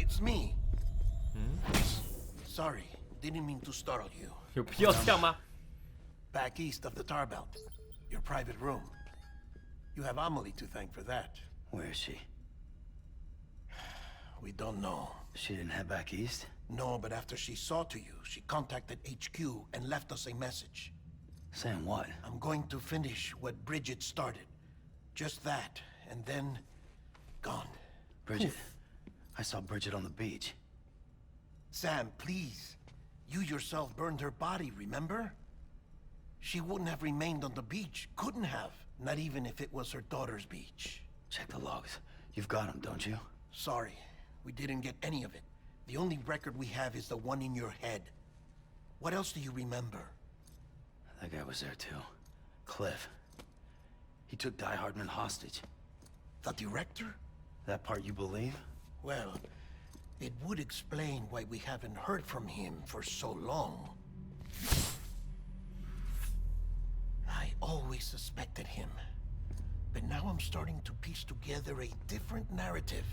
it's me. Sorry, didn't mean to startle you. 有必要这样吗？ Back east of the tar belt, your private room. You have Amelie to thank for that. Where is she? We don't know. She didn't head back east? No, but after she saw to you, she contacted HQ and left us a message. Saying what? I'm going to finish what Bridget started. Just that, and then... gone. Bridget. I saw Bridget on the beach. Sam, please. You yourself burned her body, remember? She wouldn't have remained on the beach. Couldn't have. Not even if it was her daughter's beach. Check the logs. You've got them, don't you? Sorry, we didn't get any of it. The only record we have is the one in your head. What else do you remember? That guy was there too. Cliff. He took Die Hardman hostage. The director? That part you believe? Well, it would explain why we haven't heard from him for so long. I always suspected him. But now I'm starting to piece together a different narrative.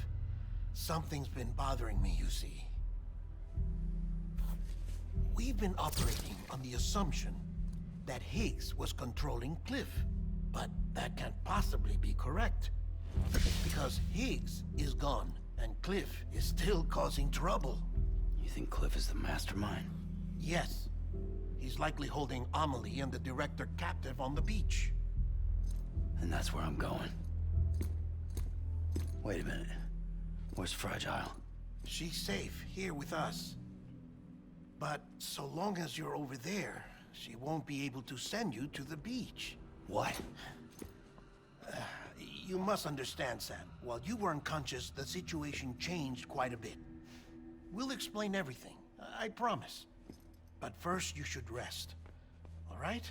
Something's been bothering me, you see. We've been operating on the assumption that Higgs was controlling Cliff. But that can't possibly be correct. Because Higgs is gone, and Cliff is still causing trouble. You think Cliff is the mastermind? Yes. He's likely holding Amelie and the director captive on the beach. And that's where I'm going. Wait a minute. Where's Fragile? She's safe here with us. But so long as you're over there, she won't be able to send you to the beach. What? You must understand, Sam. While you were unconscious, the situation changed quite a bit. We'll explain everything, I promise. But first, you should rest. All right?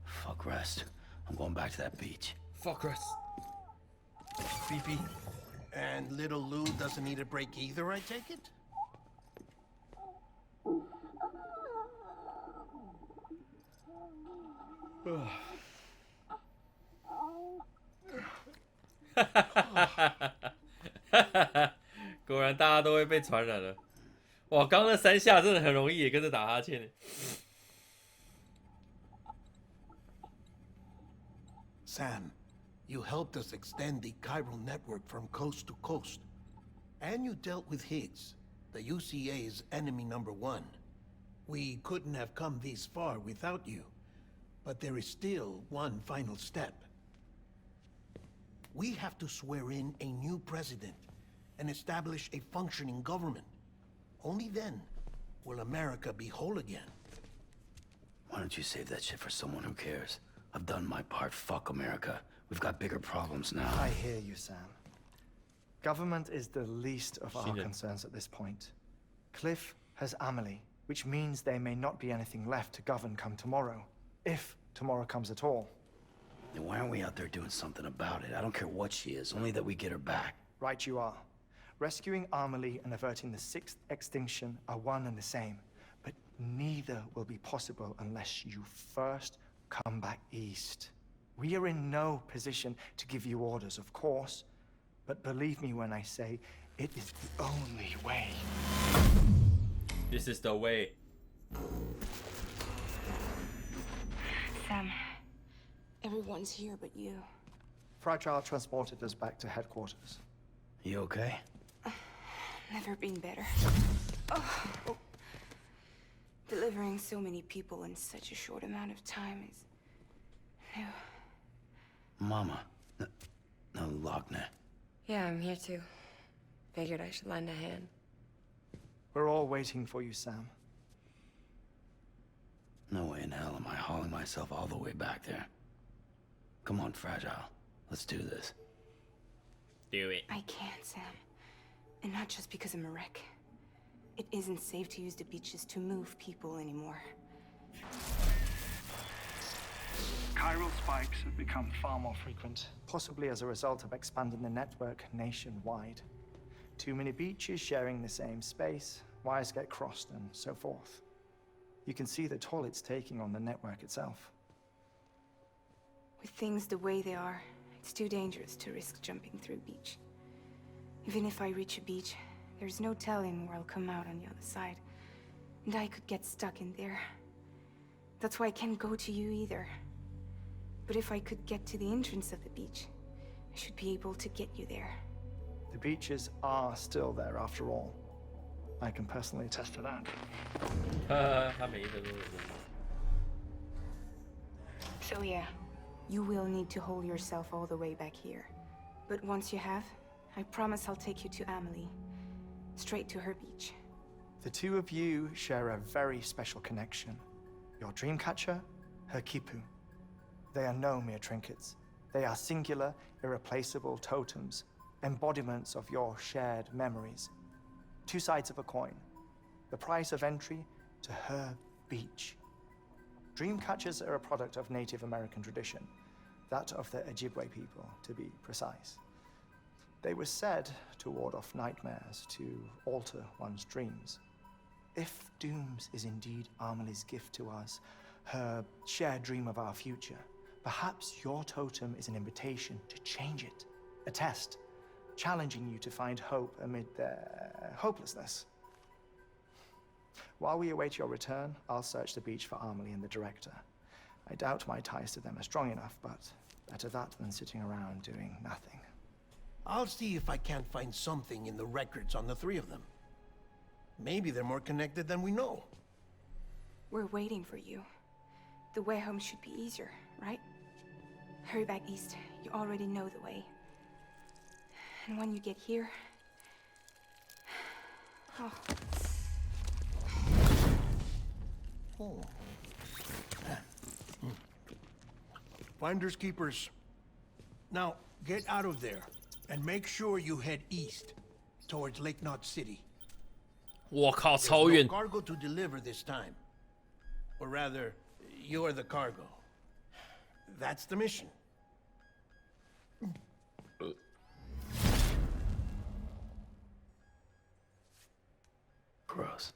Fuck rest. I'm going back to that beach. Fuck us. BP. And little Lou doesn't need a break either, I take it?果然大家都会被传染了。哇，刚那3下真的很容易也跟着打哈欠。Sam, you helped us extend the chiral network from coast to coast. And you dealt with Higgs, the UCA's enemy #1. We couldn't have come this far without you. But there is still one final step. We have to swear in a new president and establish a functioning government. Only then will America be whole again. Why don't you save that shit for someone who cares? I've done my part. Fuck America. We've got bigger problems now. I hear you, Sam. Government is the least of our concerns at this point. Cliff has Amelie, which means there may not be anything left to govern come tomorrow. If tomorrow comes at all. Then why aren't we out there doing something about it? I don't care what she is, only that we get her back. Right you are. Rescuing Amelie and averting the 6th extinction are one and the same. But neither will be possible unless you first come back east. We are in no position to give you orders, of course. But believe me when I say, it is the only way. This is the way. Sam, everyone's here but you. Fragile transported us back to headquarters. You okay? Never been better. Oh. Delivering so many people in such a short amount of time is new. Mama. No, Lochner. Yeah, I'm here too. Figured I should lend a hand. We're all waiting for you, Sam. No way in hell am I hauling myself all the way back there. Come on, Fragile. Let's do this. Do it. I can't, Sam. And not just because I'm a wreck. It isn't safe to use the beaches to move people anymore. Chiral spikes have become far more frequent, possibly as a result of expanding the network nationwide. Too many beaches sharing the same space, wires get crossed, and so forth. You can see the toll it's taking on the network itself. With things the way they are, it's too dangerous to risk jumping through a beach. Even if I reach a beach, There's no telling where I'll come out on the other side. And I could get stuck in there. That's why I can't go to you either. But if I could get to the entrance of the beach, I should be able to get you there. The beaches are still there after all. I can personally attest to that. 他每一个都有。So yeah, you will need to hold yourself all the way back here. But once you have, I promise I'll take you to Amelie. Straight to her beach. The two of you share a very special connection. Your dreamcatcher, her Kipu. They are no mere trinkets. They are singular, irreplaceable totems, embodiments of your shared memories. Two sides of a coin. The price of entry to her beach. Dreamcatchers are a product of Native American tradition, that of the Ojibwe people, to be precise. They were said to ward off nightmares, to alter one's dreams. If Dooms is indeed Amelie's gift to us, her shared dream of our future, perhaps your totem is an invitation to change it. A test, challenging you to find hope amid their hopelessness. While we await your return, I'll search the beach for Amelie and the director. I doubt my ties to them are strong enough, but better that than sitting around doing nothing. I'll see if I can't find something in the records on the three of them. Maybe they're more connected than we know. We're waiting for you. The way home should be easier, right? Hurry back east. You already know the way. And when you get here... Oh. Oh. Finders keepers. Now, get out of there. And make sure you head east, towards Lake Knot City. 我靠， There's 超 no 远！ cargo to deliver this time. Or rather, you're the cargo. That's the mission. Gross.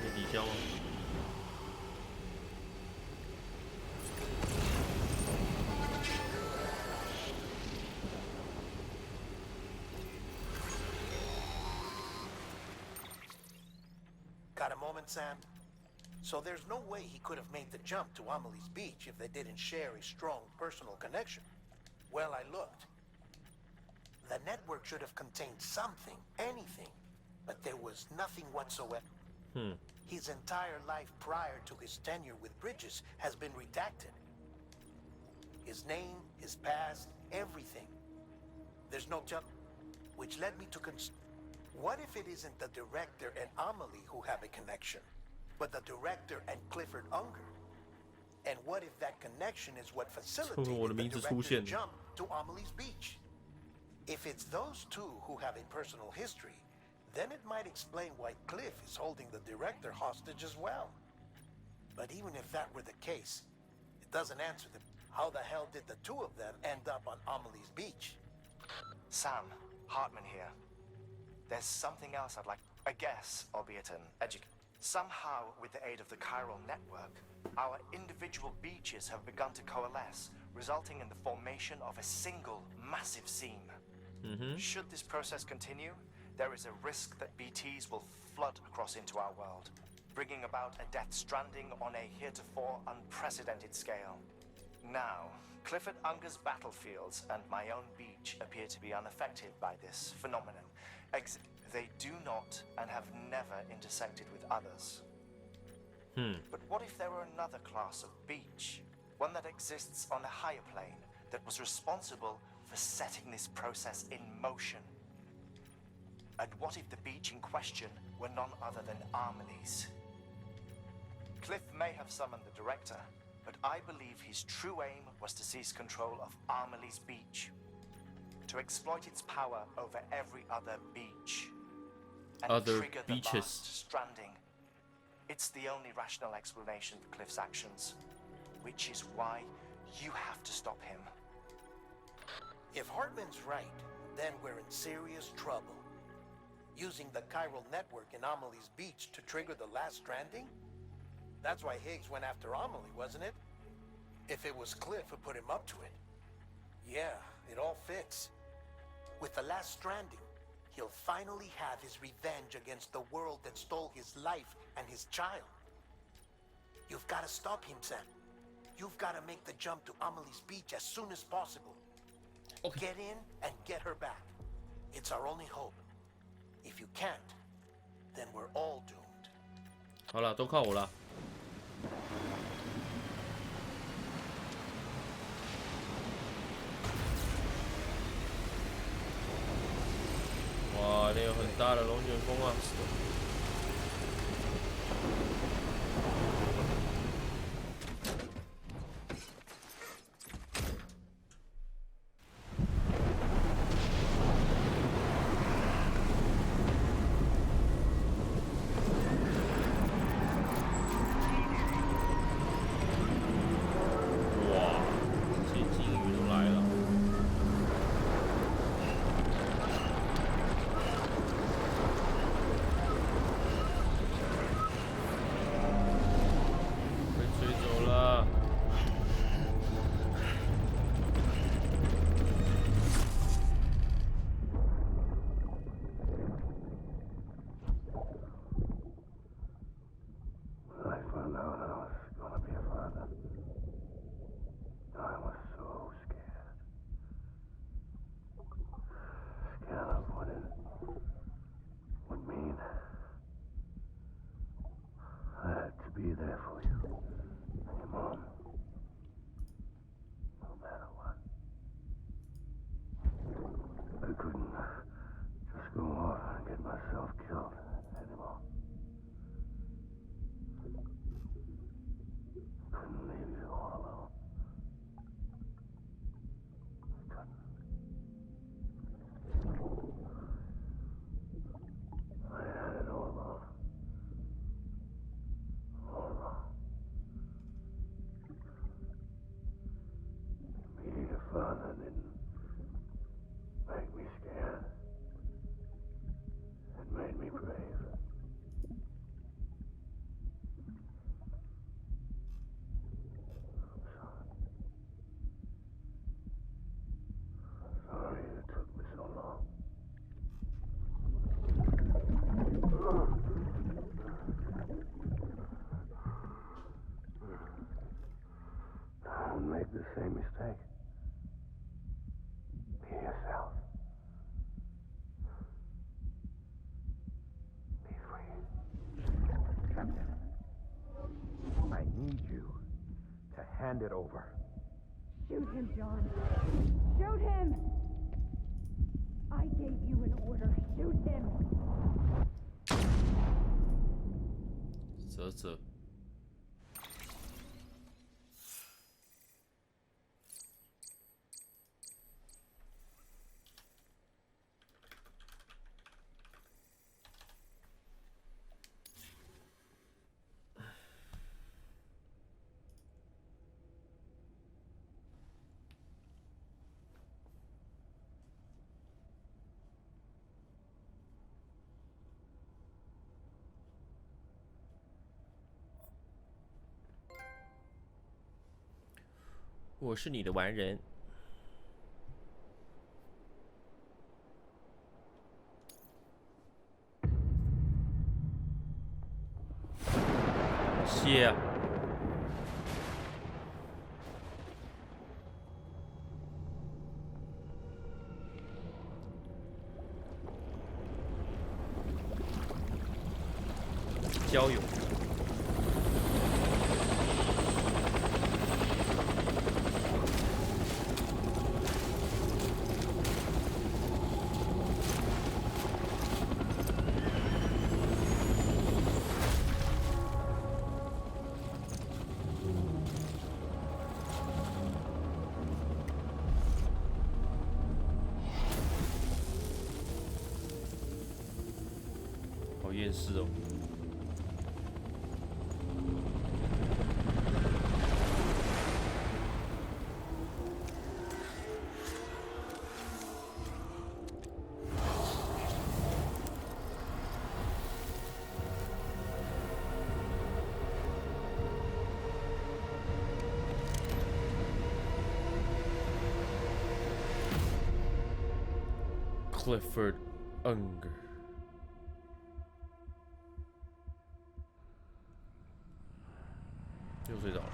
有底销吗？ Got a moment, Sam? So there's no way he could have made the jump to Amelie's beach if they didn't share a strong personal connection. Well, I looked. The network should have contained something, anything, but there was nothing whatsoever. His entire life prior to his tenure with Bridges has been redacted. His name, his past, everything. There's no which led me to what if it isn't the director and Amelie who have a connection, but the director and Clifford Unger? And what if that connection is what facilitated the director's jump to Amelie's beach? If it's those two who have a personal history, then it might explain why Cliff is holding the director hostage as well. But even if that were the case, it doesn't answer how the hell did the two of them end up on Amelie's beach? Sam, Hartman here. There's something else I'd like, I guess, albeit an Somehow, with the aid of the chiral network, our individual beaches have begun to coalesce, resulting in the formation of a single massive seam. Should this process continue, there is a risk that BTs will flood across into our world, bringing about a death stranding on a heretofore unprecedented scale. Now, Clifford Unger's battlefields and my own beach appear to be unaffected by this phenomenon. They do not and have never intersected with others. But what if there were another class of beach, one that exists on a higher plane, that was responsible for setting this process in motion? And what if the beach in question were none other than Amelie's? Cliff may have summoned the director, but I believe his true aim was to seize control of Amelie's beach, to exploit its power over every other beach, and trigger the last stranding. It's the only rational explanation for Cliff's actions, which is why you have to stop him. If Hartman's right, then we're in serious trouble. Using the chiral network in Amelie's beach to trigger the last stranding? That's why Higgs went after Amelie, wasn't it? If it was Cliff who put him up to it, yeah, it all fits. With the last stranding, he'll finally have his revenge against the world that stole his life and his child. You've got to stop him, Sam. You've got to make the jump to Amelie's beach as soon as possible. Okay. Get in and get her back. It's our only hope. If you can't, then we're all doomed. 好了，都靠我了。哇，那有很大的龙卷风啊！Be there for you and your mom, no matter what. I couldn't just go off and get myself killed anymore. Couldn't leave you all alone. I had it all wrong. Being a father didn't make me scared. It made me brave. I'm sorry it took me so long. Don't make the same mistake. Be yourself. Be free. Captain, I need you to hand it over. Shoot him, John. Shoot him! I gave you an order. Shoot him! 啧啧。我是你的完人。谢。交友。好厌世哦。Clifford Unger。又睡着了。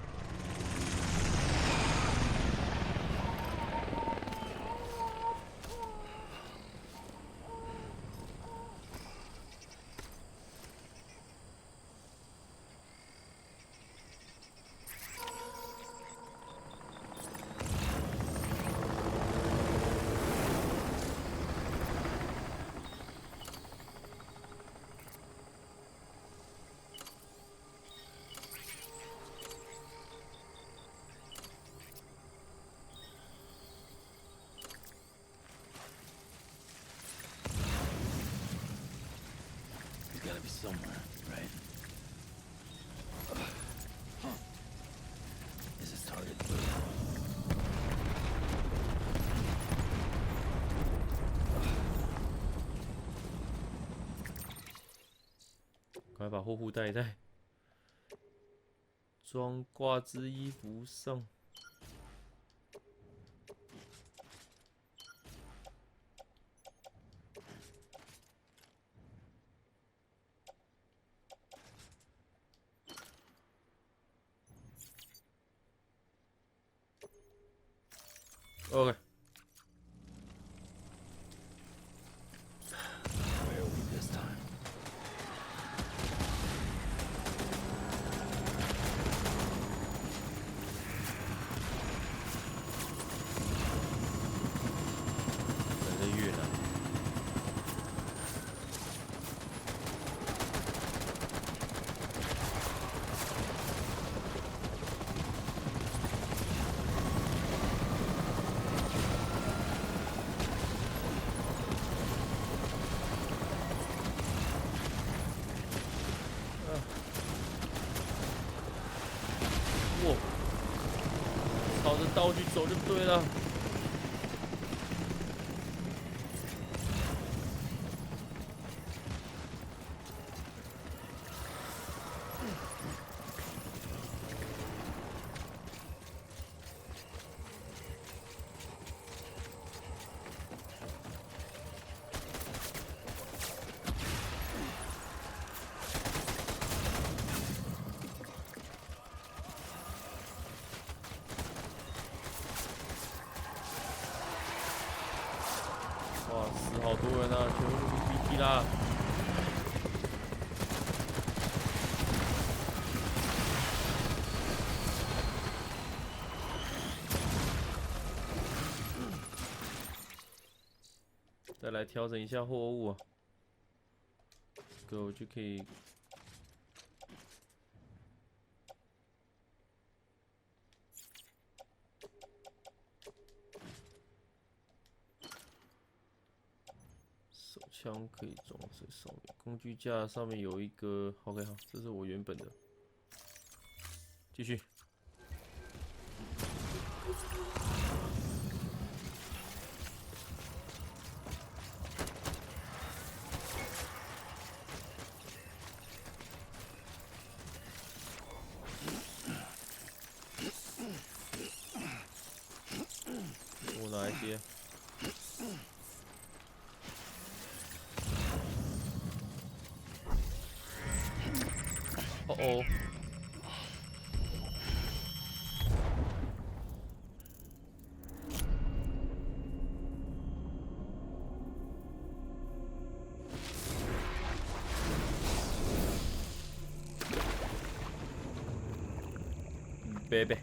Gotta be somewhere, right? This is target blue. 赶快把货物带一带，装挂之衣服上。OK。Where are we this time? 在越南。哇，朝着道具走就对了。哇，死好多人啊，全部都是 BT 啦！再来调整一下货物啊，这个我就可以。手枪可以装在上面，工具架上面有一个 ，OK 好，这是我原本的。继续。我哪一些？哦哦。baby。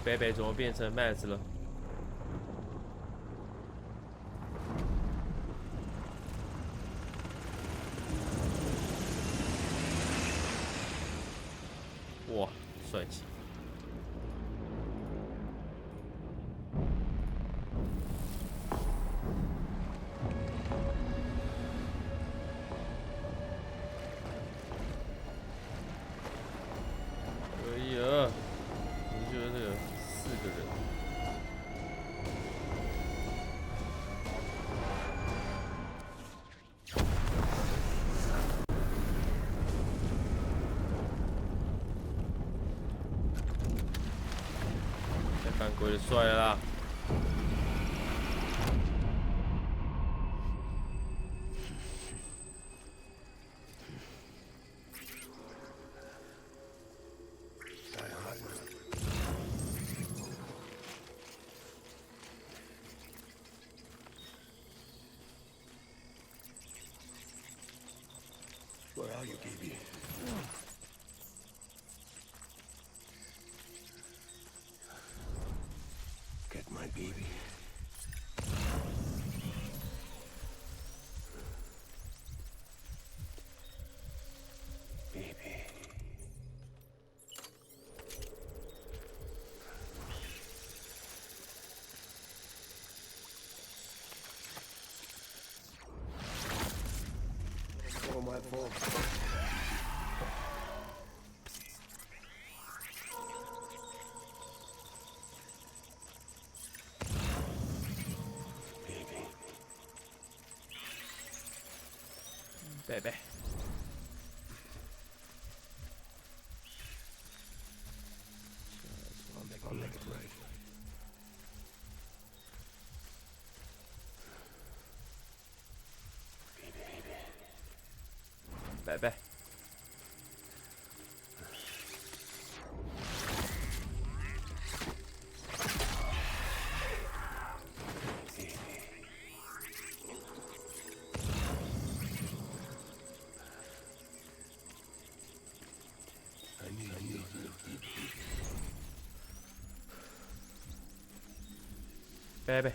baby怎么变成 Max 了？哇，帅气！可以了，你觉得这个4个人？为了帅了啦。Where are you, baby? Get my baby. Baby. All my fault. Baby. I'll make it right. Baby. Baby.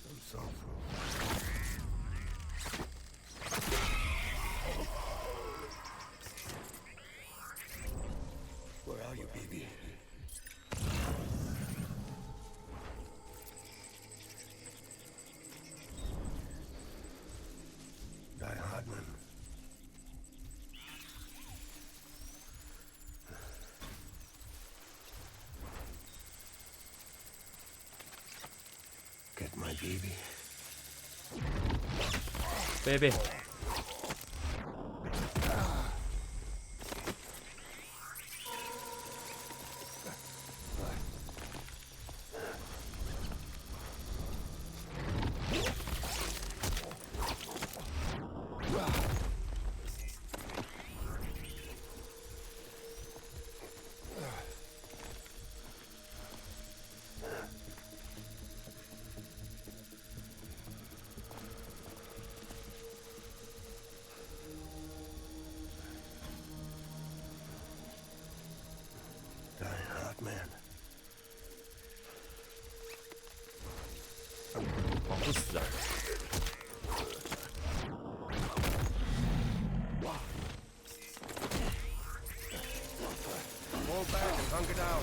I'm sorry. Where are you, baby? Die hard, man. Get my baby. Baby. Die hard, man. 绑不死啊！ Fall back and hunker down.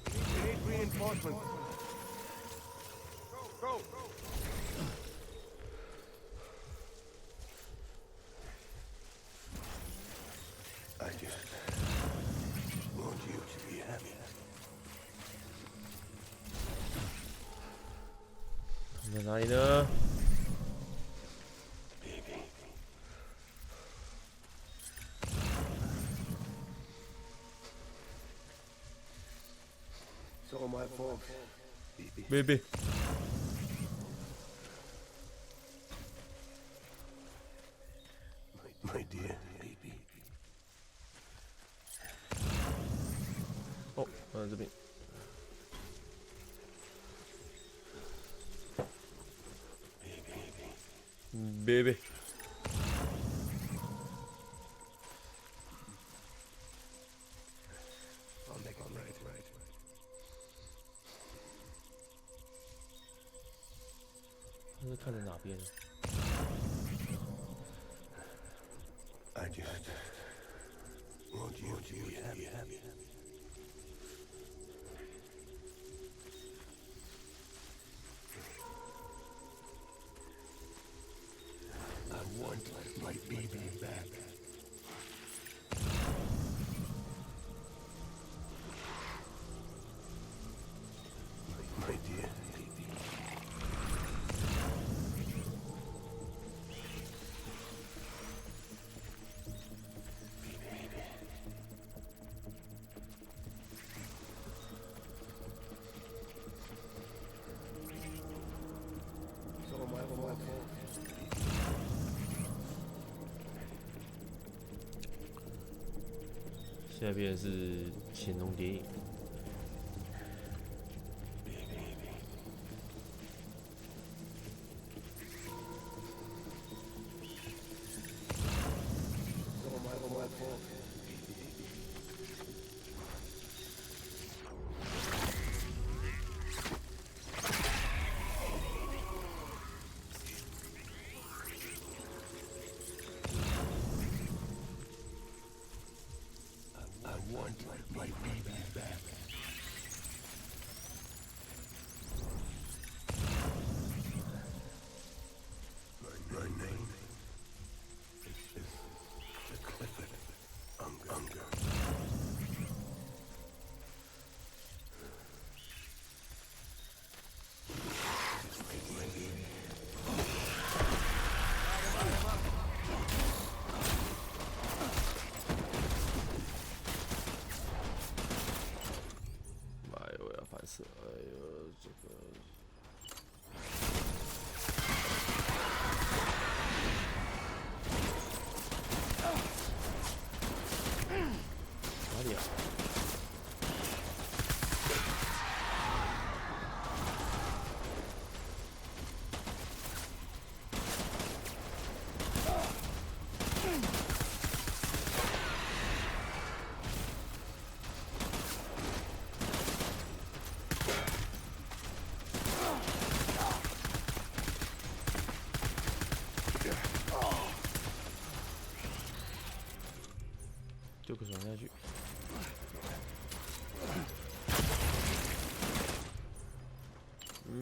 We need reinforcements. Go! I just want you to be happy. 他们在哪里呢？ Baby. It's all my fault, baby. Baby. My dear baby. 哦，这边。 Baby. I'll make it right. 他是看着哪边？ I just want you to be happy. I want my baby back. My dear. 现在变成是乾隆电影。哎呦，这个哪里啊？丢个爽下去。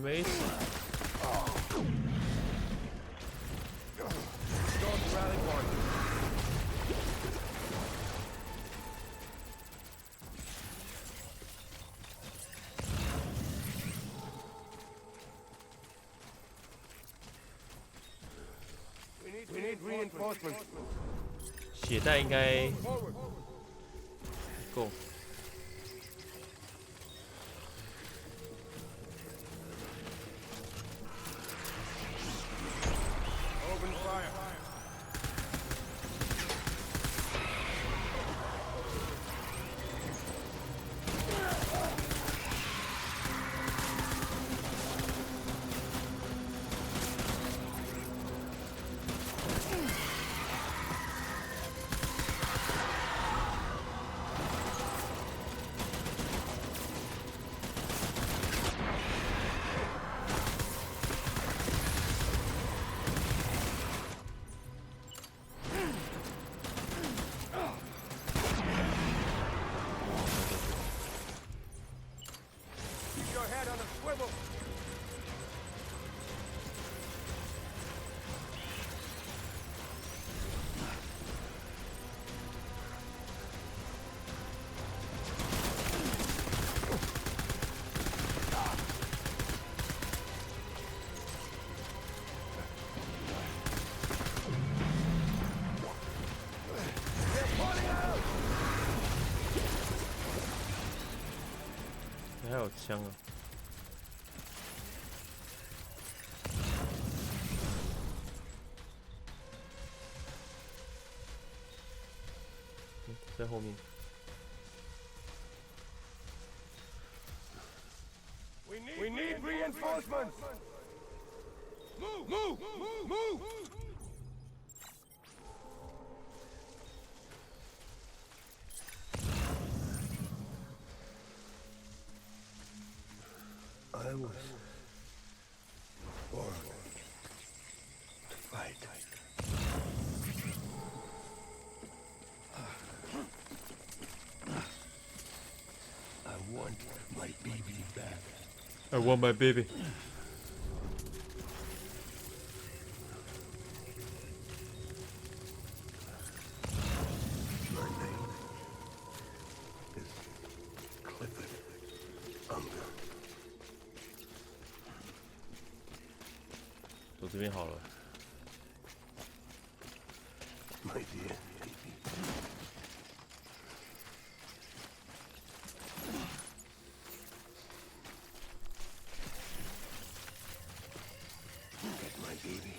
没事。We need reinforcements. 血袋应该够。Open fire. Keep your head on a swivel. They're pulling out. 还有枪啊！在后面。We need reinforcements. Move! Move! Move! I was born to fight. I want my baby back. I want my baby. My name is Clifford Unger. 走这边好了。 My dear baby. Get my baby.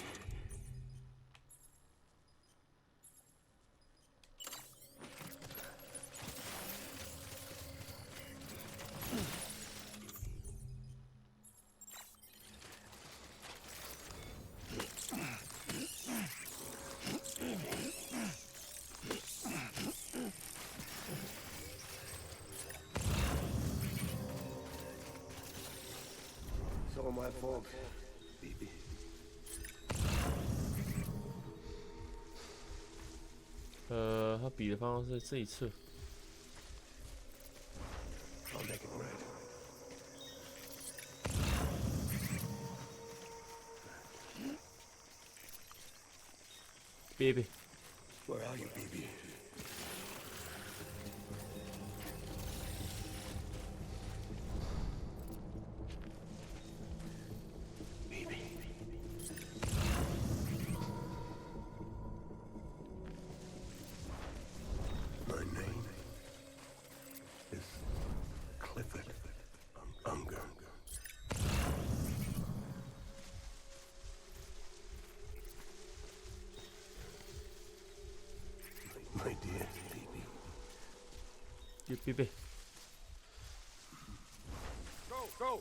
It's all my fault, baby. 他比的方向是这一侧。 I'll make it right. Baby. Where are you, baby? Baby. My name is Clifford Unger. My dear baby. Baby. Go!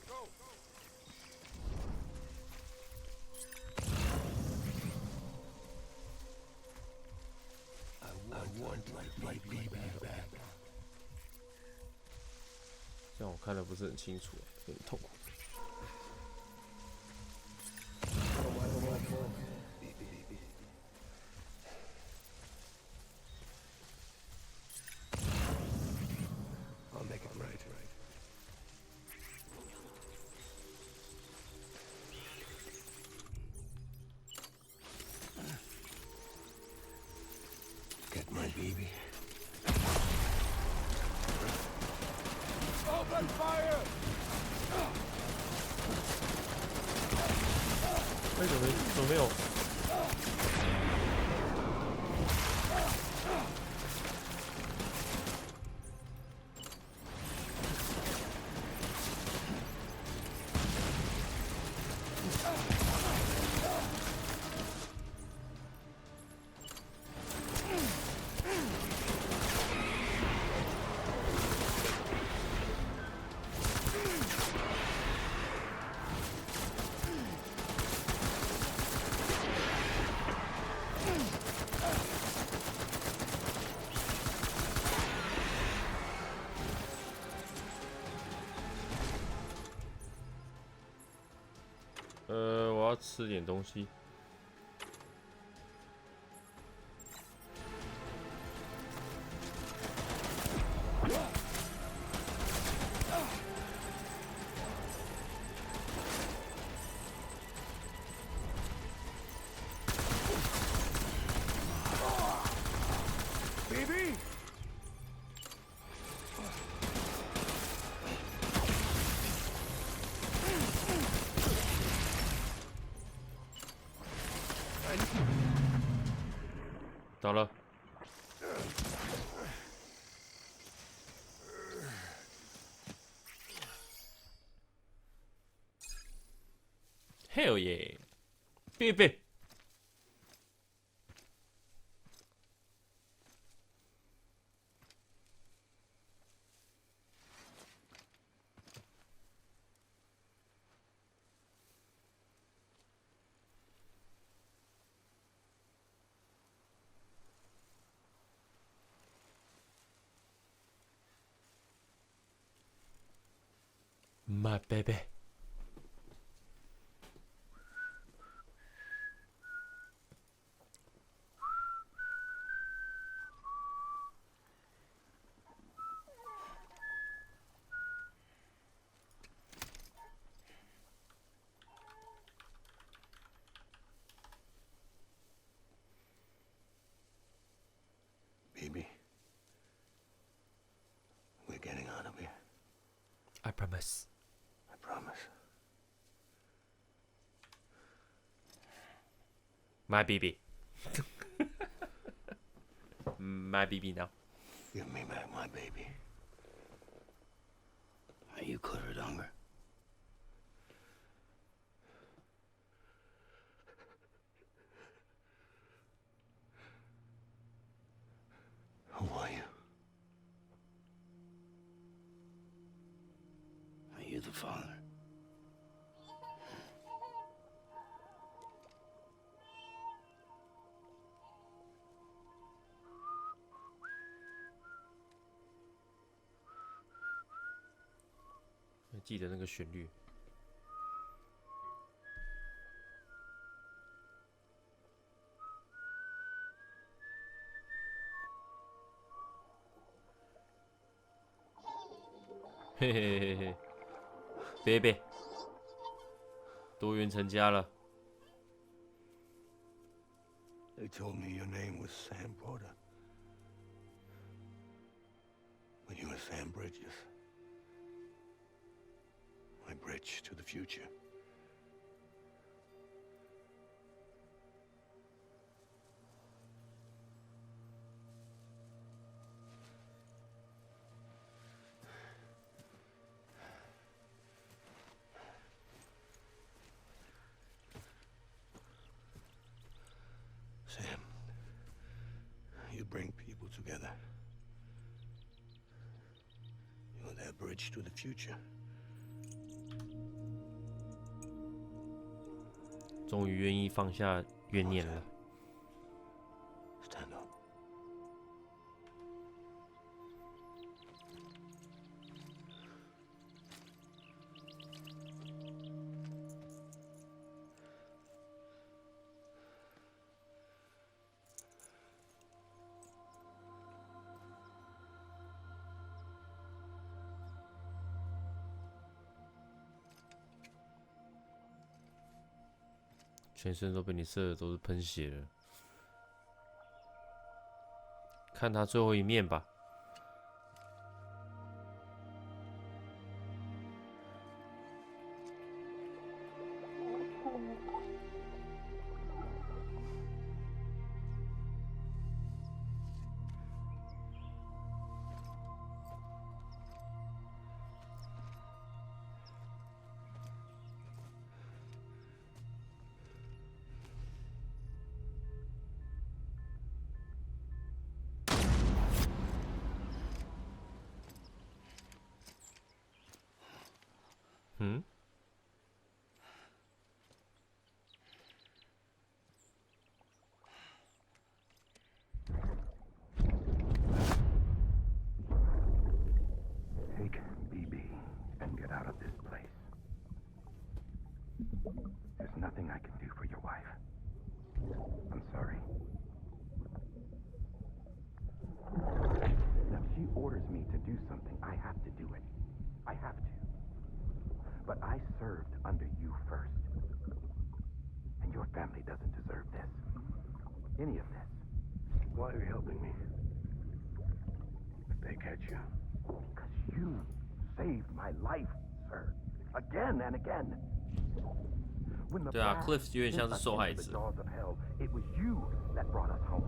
I want my baby back. 这样我看的不是很清楚，有点痛苦。 Baby. I'll make it right. Get my baby. Open fire! 哎，怎么没有？我要吃点东西。Baby!倒了。Hell yeah！ 别！ My baby. Baby. We're getting out of here. I promise. I promise. My baby. My baby now. Give me back my baby. Are you clear, Donger? Who are you? Are you the father? 还记得那个旋律。嘿嘿嘿嘿，baby， 多元成家了。 They told me your name was Sam Porter. But you were Sam Bridges. My bridge to the future. Sam, you bring people together. You're their bridge to the future. 终于愿意放下怨念了。 Stand up. 全身都被你射的都是喷血了，看他最后一面吧。嗯？ Take BB and get out of this place. There's nothing I can do for your wife. I'm sorry. Now, if she orders me to do something, I have to do it. I have to. But I served under you first. And your family doesn't deserve this. Any of this. Why are you helping me? If they catch you. Because you saved my life, sir. Again and again. When the 对啊 blast ，Cliff 有点像是 hit us 受害 into the 者。 jaws of hell, it was you that brought us home.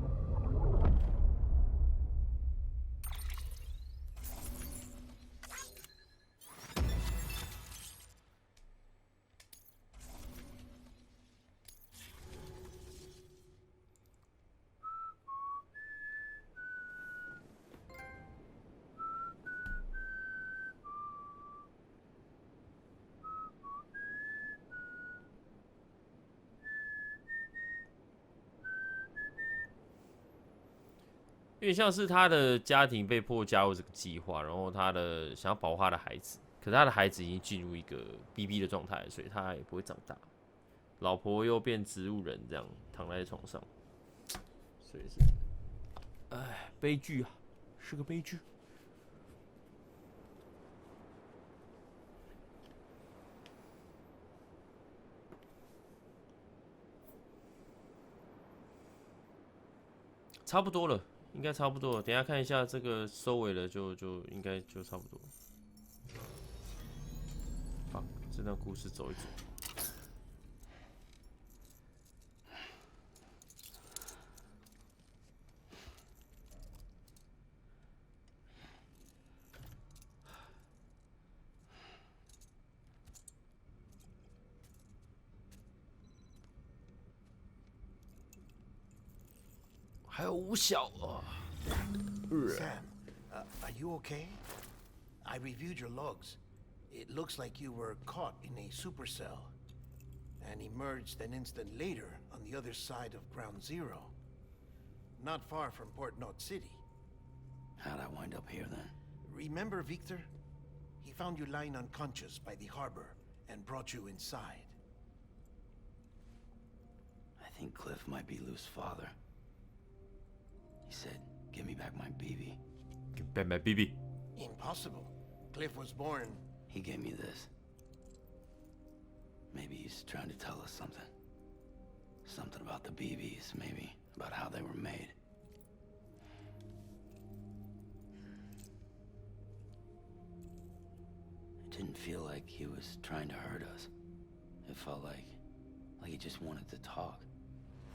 有点像是他的家庭被迫加入这个计划，然后他的想要保护他的孩子，可是他的孩子已经进入一个 BB 的状态，所以他也不会长大。老婆又变植物人，这样躺在床上，所以是，哎，悲剧啊，是个悲剧。差不多了。 应该差不多了，等一下看一下这个收尾了就应该就差不多了。好，这段故事走一走。还有五小啊。Sam, are you okay? I reviewed your logs. It looks like you were caught in a supercell and emerged an instant later on the other side of Ground Zero. Not far from Part.16. How'd I wind up here then? Remember Victor? He found you lying unconscious by the harbor and brought you inside. I think Cliff might be Lou's father. He said, give me back my BB. Give back my BB. Impossible. Cliff was born. He gave me this. Maybe he's trying to tell us something. Something about the BBs, maybe. About how they were made. It didn't feel like he was trying to hurt us. It felt like he just wanted to talk.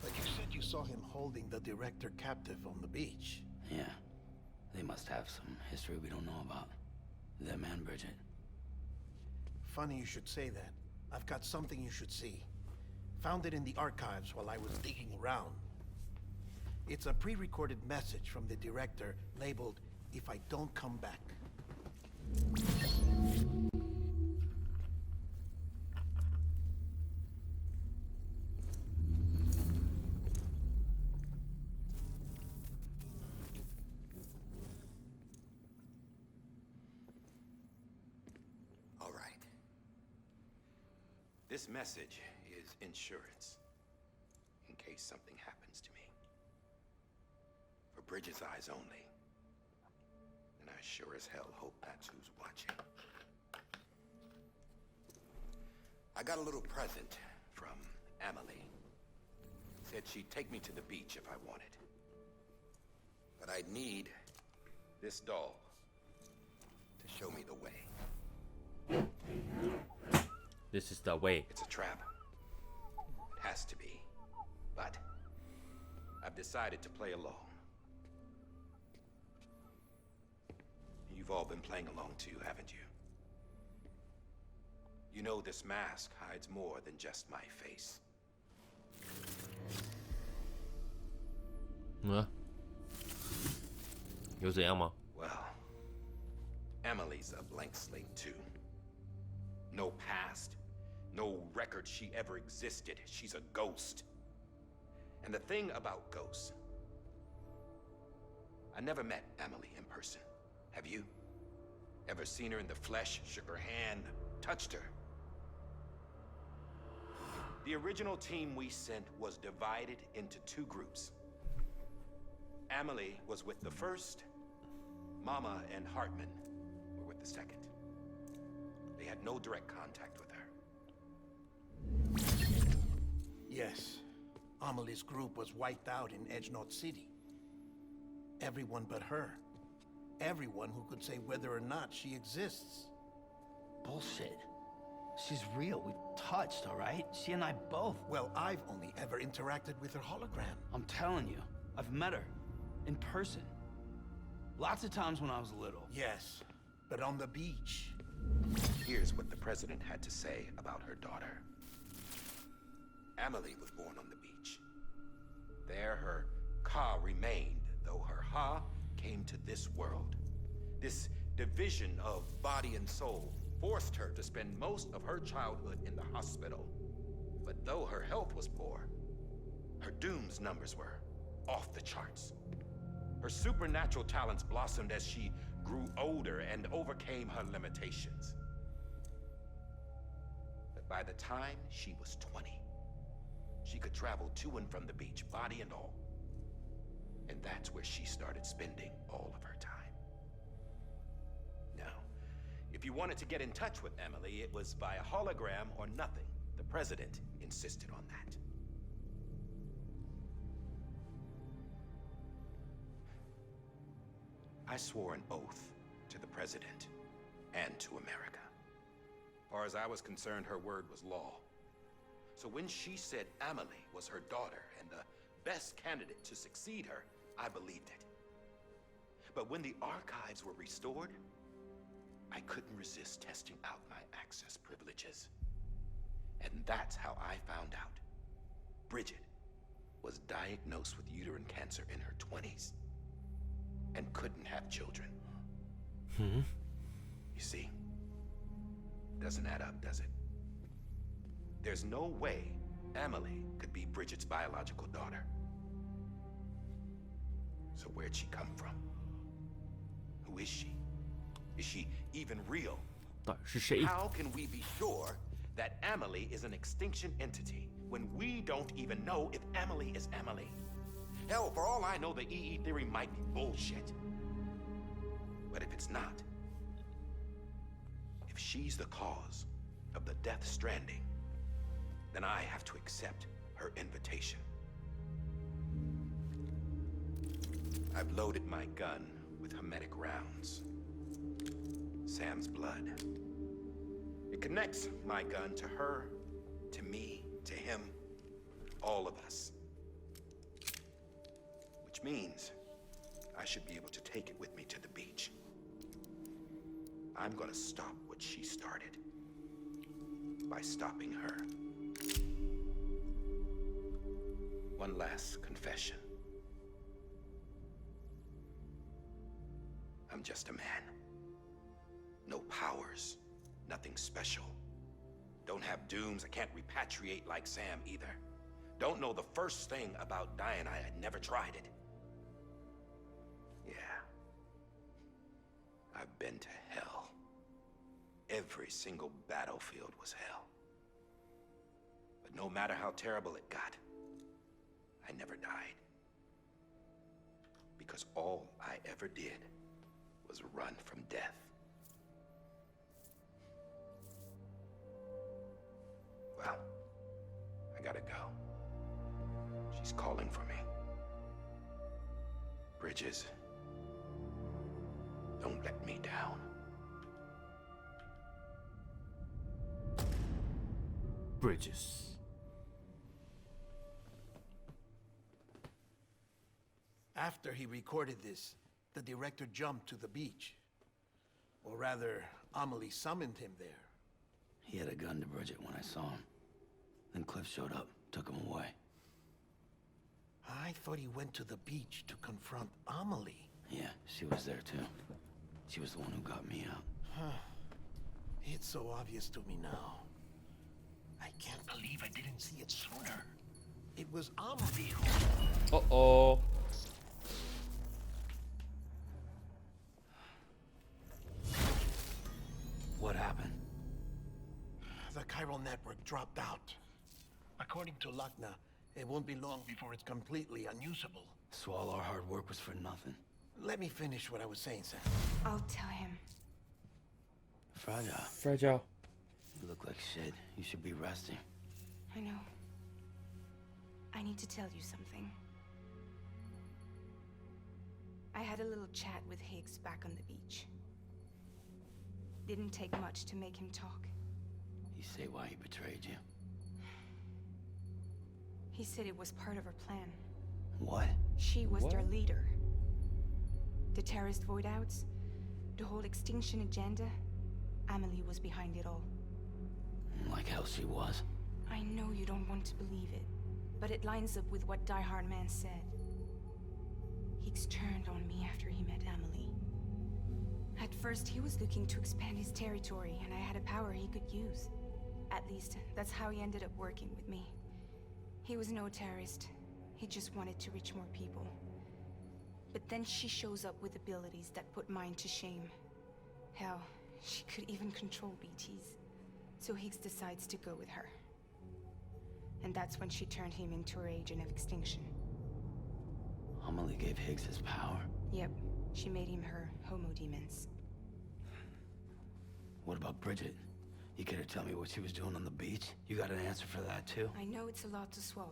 But you said you saw him holding the director captive on the beach. Yeah. They must have some history we don't know about. Them and Bridget. Funny you should say that. I've got something you should see. Found it in the archives while I was digging around. It's a pre-recorded message from the director labeled, "If I don't come back." All right. This message is insurance, in case something happens to me. For Bridget's eyes only. And I sure as hell hope that's who's watching. I got a little present from Emily. Said she'd take me to the beach if I wanted. But I'd need this doll to show me the way. This is the way. It's a trap. It has to be. But I've decided to play along. You've all been playing along too, haven't you? You know this mask hides more than just my face. 有怎样吗？ Well, Emily's a blank slate too. No past, no record she ever existed. She's a ghost. And the thing about ghosts, I never met Emily in person. Have you? Ever seen her in the flesh, shook her hand, touched her? The original team we sent was divided into two groups. Emily was with the first. Mama and Hartman were with the second. They had no direct contact with her. Yes. Amelie's group was wiped out in Edgenot City. Everyone but her. Everyone who could say whether or not she exists. Bullshit. She's real. We've touched, all right? She and I both. Well, I've only ever interacted with her hologram. I'm telling you, I've met her. In person. Lots of times when I was little. Yes, but on the beach. Here's what the president had to say about her daughter. Emily was born on the beach. There her Ka remained, though her Ha came to this world. This division of body and soul forced her to spend most of her childhood in the hospital. But though her health was poor, her Doom's numbers were off the charts. Her supernatural talents blossomed as she grew older and overcame her limitations. But by the time she was 20, she could travel to and from the beach, body and all. And that's where she started spending all of her time. Now, if you wanted to get in touch with Emily, it was via hologram or nothing. The president insisted on that. I swore an oath to the president and to America. As far as I was concerned, her word was law. So when she said Emily was her daughter and the best candidate to succeed her, I believed it. But when the archives were restored, I couldn't resist testing out my access privileges. And that's how I found out. Bridget was diagnosed with uterine cancer in her 20s and couldn't have children. You see, doesn't add up, does it? There's no way Emily could be Bridget's biological daughter. So where'd she come from? Who is she? Is she even real? 到底是谁？ How can we be sure that Emily is an extinction entity when we don't even know if Emily is Emily? Hell, for all I know, the EE theory might be bullshit. But if it's not, if she's the cause of the Death Stranding, then I have to accept her invitation. I've loaded my gun with hermetic rounds. Sam's blood. It connects my gun to her, to me, to him, all of us. Which means I should be able to take it with me to the beach. I'm gonna stop what she started by stopping her. One last confession. I'm just a man. No powers, nothing special. Don't have dooms, I can't repatriate like Sam either. Don't know the first thing about dying, I had never tried it. Yeah. I've been to hell. Every single battlefield was hell. But no matter how terrible it got, I never died. Because all I ever did was run from death. Well, I gotta go. She's calling for me. Bridges, don't let me down. Bridges. After he recorded this, the director jumped to the beach. Or rather, Amelie summoned him there. He had a gun to Bridget when I saw him. Then Cliff showed up, took him away. I thought he went to the beach to confront Amelie. Yeah, she was there too. She was the one who got me out. It's so obvious to me now. I can't believe I didn't see it sooner. It was Amelie who... Uh-oh. What happened? The chiral network dropped out. According to Lachna, it won't be long before it's completely unusable. So all our hard work was for nothing. Let me finish what I was saying, Sam. I'll tell him. Fragile. Fragile. You look like shit. You should be resting. I know. I need to tell you something. I had a little chat with Higgs back on the beach. Didn't take much to make him talk. You say why he betrayed you? He said it was part of her plan. What? She was their What? leader. The terrorist voidouts, the whole extinction agenda, Amelie was behind it all. Like hell she was. I know you don't want to believe it, but it lines up with what Die Hard Man said. Higgs turned on me after he met Amelie. At first, he was looking to expand his territory, and I had a power he could use. At least, that's how he ended up working with me. He was no terrorist. He just wanted to reach more people. But then she shows up with abilities that put mine to shame. Hell, she could even control BTs. So Higgs decides to go with her. And that's when she turned him into her agent of extinction. Amelie gave Higgs his power. Yep, she made him her homo demons. What about Bridget? You care to tell me what she was doing on the beach? You got an answer for that too? I know it's a lot to swallow.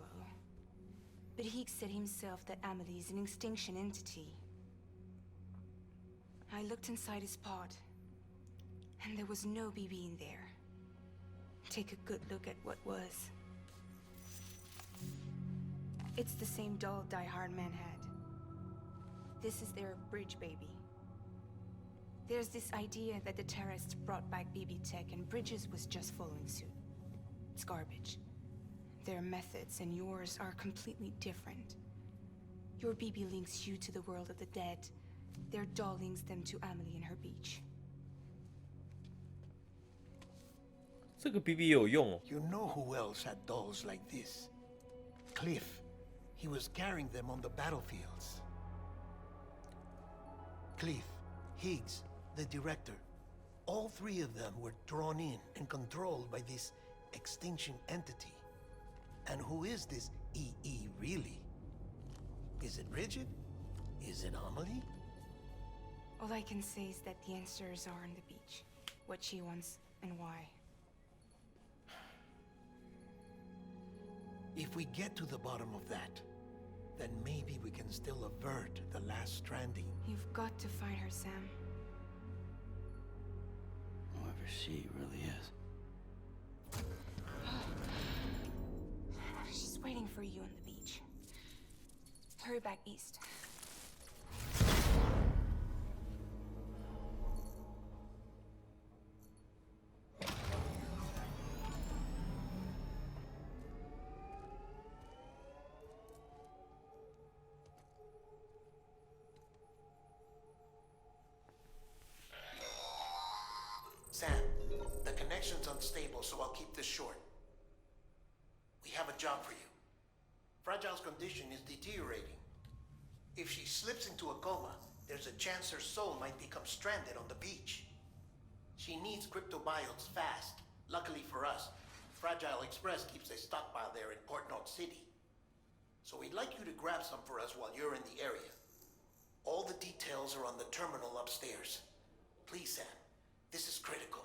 But Higgs said himself that Amelie is an extinction entity. I looked inside his pod, and there was no BB in there. Take a good look at what was. It's the same doll Die Hard Man had. This is their bridge baby. There's this idea that the terrorists brought back BB tech and Bridges was just following suit. It's garbage. Their methods and yours are completely different. Your BB links you to the world of the dead. Their doll links them to Amelie and her beach. 这个 BB 也有用哦。 You know who else had dolls like this? Cliff. He was carrying them on the battlefields. Cliff, Higgs, the director. All three of them were drawn in and controlled by this extinction entity. And who is this EE really? Is it Bridget? Is it Amelie? All I can say is that the answers are on the beach. What she wants and why. If we get to the bottom of that, then maybe we can still avert the last stranding. You've got to find her, Sam. Whoever she really is. She's waiting for you on the beach. Hurry back east. Sam, the connection's unstable, so I'll keep this short. We have a job for you. Fragile's condition is deteriorating. If she slips into a coma, there's a chance her soul might become stranded on the beach. She needs cryptobiotes fast. Luckily for us, Fragile Express keeps a stockpile there in Port North City. So we'd like you to grab some for us while you're in the area. All the details are on the terminal upstairs. Please, Sam, this is critical.